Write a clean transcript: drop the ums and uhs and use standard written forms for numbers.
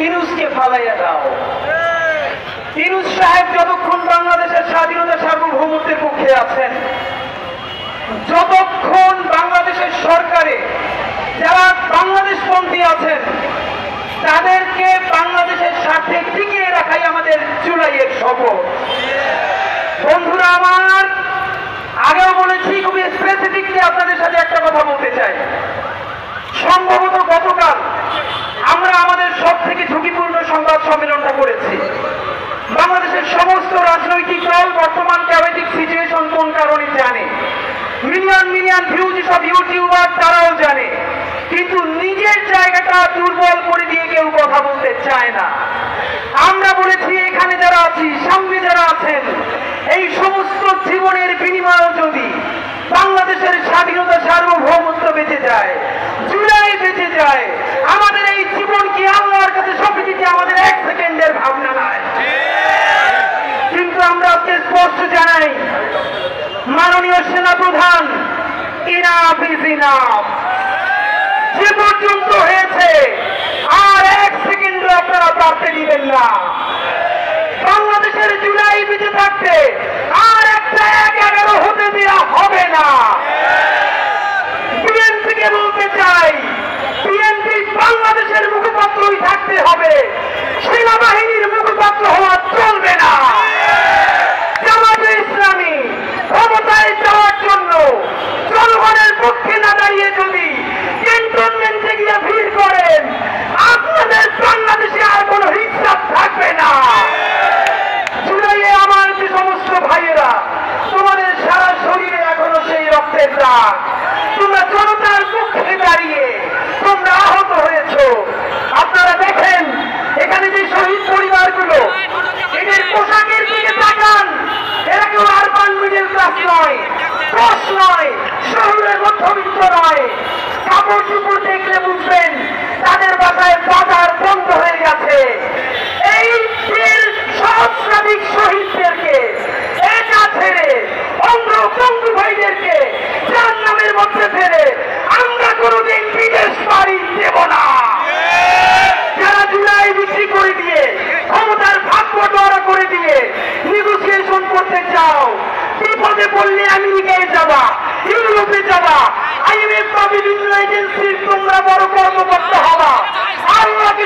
ইউনূসকে ফালাইয়া দাও। ইউনূস সাহেব যতক্ষণ বাংলাদেশের স্বাধীনতা সার্বভৌমত্বের পক্ষে আছেন, যতক্ষণ বাংলাদেশের সরকারে যারা বাংলাদেশপন্থী আছেন তাদেরকে বাংলাদেশের স্বার্থে টিকিয়ে রাখাই আমাদের জুলাইয়ের শপথ। বন্ধুরা আমার, আগেও বলেছি, খুবই স্পেসিফিকলি আপনাদের সাথে একটা কথা বলতে চাই। সম্ভবত গতকাল আমরা আমাদের সব থেকে ঝুঁকিপূর্ণ সংবাদ সম্মেলনটা করেছি। বাংলাদেশের সমস্ত রাজনৈতিক দল বর্তমান ক্যাওয়েটিক সিচুয়েশন কোন কারণে জানে, মিলিয়ন ভিউজ সব ইউটিউবার তারাও জানে, কিন্তু নিজের জায়গাটা দুর্বল করে দিয়ে কেউ কথা বলতে চায় না। আমরা বলেছি এখানে যারা আছি, সামনে যারা আছেন, এই সমস্ত জীবনের বিনিময়ে যদি বাংলাদেশের স্বাধীনতা সার্বভৌমত্ব বেঁচে যায়, জুলাই বেঁচে যায়, আমাদের এই জীবন কি আল্লাহর কাছে সঁপে দিতে আমাদের এক সেকেন্ডের ভাবনা নাই। কিন্তু আমরা আজকে স্পষ্ট জানাই, মাননীয় সেনাপ্রধান, ইনাফ ইজ ইনাফ। যে পর্যন্ত হয়েছে আর এক সেকেন্ডও আপনারা বাড়তে দিবেন না। বাংলাদেশের জুলাই বেঁচে থাকতে আর একটা 11 হতে দেওয়া হবে না। বিএনপিকে বলতে চাই, বিএনপি বাংলাদেশের মুখপাত্রই থাকতে হবে, সেনাবাহিনীর মুখপাত্র হওয়া চলবে না। জামাতে ইসলামী ক্ষমতায় যাওয়ার জন্য জনগণের পক্ষে না দাঁড়িয়ে যদি ক্যান্টনমেন্টে গিয়ে ভিড় করেন, আপনাদের বাংলাদেশে আর কোন হিসাব থাকবে না। জুলাইয়ে আমার যে সমস্ত ভাইয়েরা, তোমাদের সারা শরীরে এখনো সেই রক্তের দাগ, তোমরা জনতার পক্ষে দাঁড়িয়ে তোমরা আহত হয়েছ। আপনারা দেখেন এখানে যে শহীদ পরিবারগুলো, এদের পোশাকের দিকে তাকান, এরা কেউ আরবান মিডল ক্লাস নয়, দশ নয়, শহরের মধ্যবিত্ত নয়। কাপড় চুপড় দেখলে বুঝবেন তাদের বাসায় বাজার বন্ধ হয়ে গেছে। এই সহস্রাধিক শহীদদেরকে একা ছেড়ে, অঙ্গ বন্ধু ভাইদেরকে জাহান্নামের মধ্যে ফেলে আমরা কোনোদিন বিদেশ পাড়ি দেব না। যারা জুলাই বিক্রি করে দিয়ে, ক্ষমতার ভাগ বটোয়ারা করে দিয়ে নেগোসিয়েশন করতে চাও, বিপদে পড়লে আমেরিকায় যাবা, ইউরোপে যাবা, IMF বা বিভিন্ন এজেন্সির তোমরা বড় কর্মকর্তা হবা, আল্লাহকে